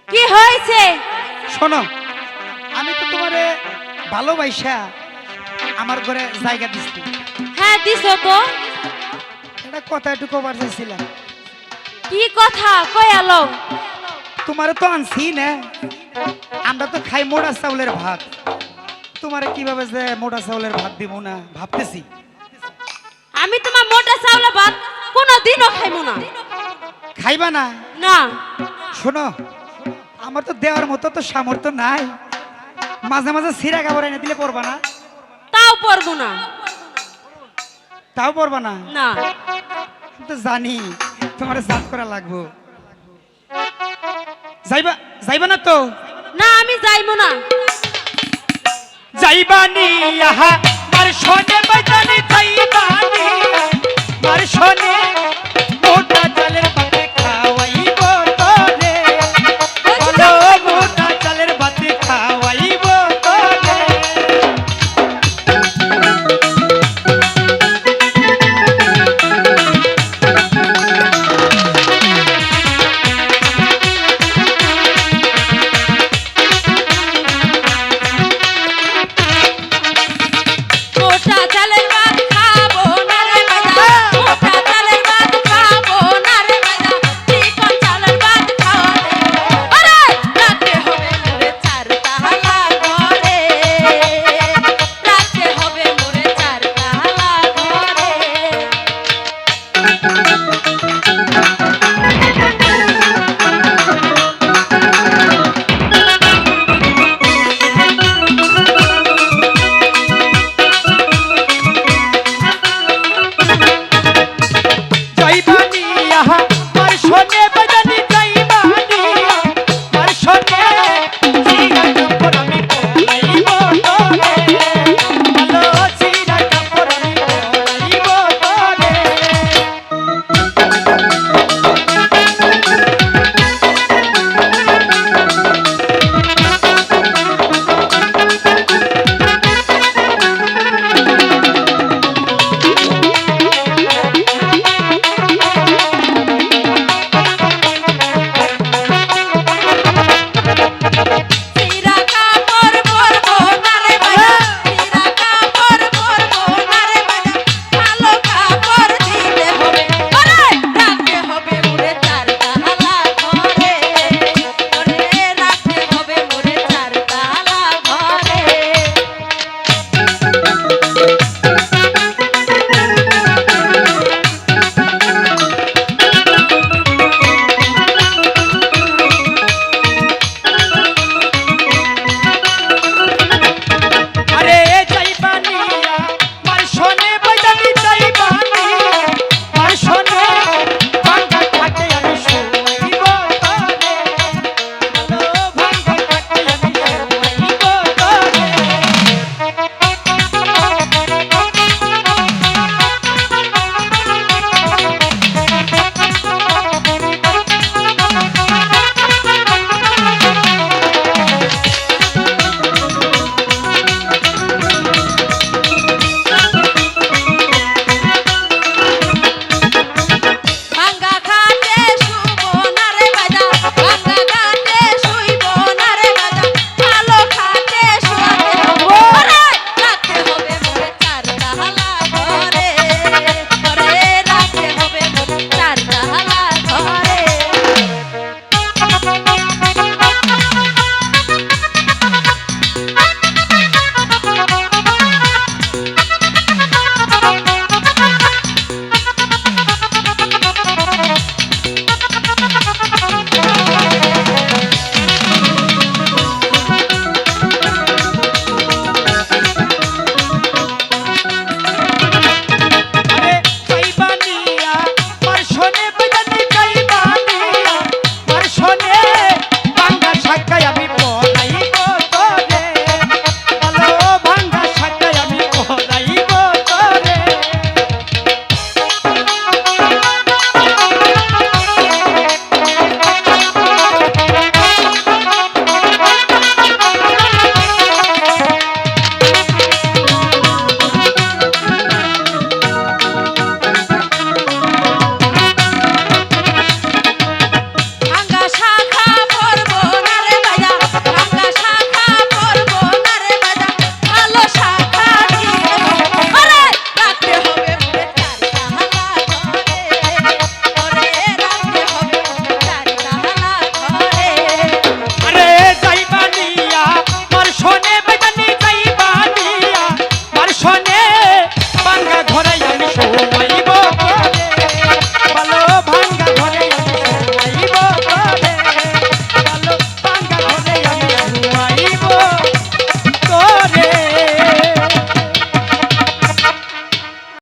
কি হয়েছে? শোনো, আমি তো তোমারে ভালোবাসা আমার ঘরে জায়গা দিচ্ছি। হ্যাঁ দিছো তো। এটা কথা একটু কবার চাইছিলাম। কি কথা কই আলো? তোমারে তো আনছি না, আমরা তো খাই মোটা চাউলের ভাত। তোমারে কিভাবে যে মোটা চাউলের ভাত দিব না ভাবতেছি। আমি তোমার মোটা চাউল ভাত কোনোদিনও খাইমু না। খাইবা না? না। শোনো, আমার তো দেওয়ার মতো তো সামর্থ্য নাই। মাঝে মাঝে সিরা কাপড় এনে দিলে পরবা না? তাও পারবো না। তাও পরবা না? না। আমি তো জানি তোমার জাত করা লাগবো। যাইবা যাইবা না তো? না আমি যাইমু না। যাইবানি আহা মার শোনে বাজানি যাইবানি মার শোনে মোটা চালের ভাতে খাওয়াইব তোরে। বলো মোটা চালের ভাতে খাওয়াইব তোরে। মোটা চালের ভাত পরাইয়া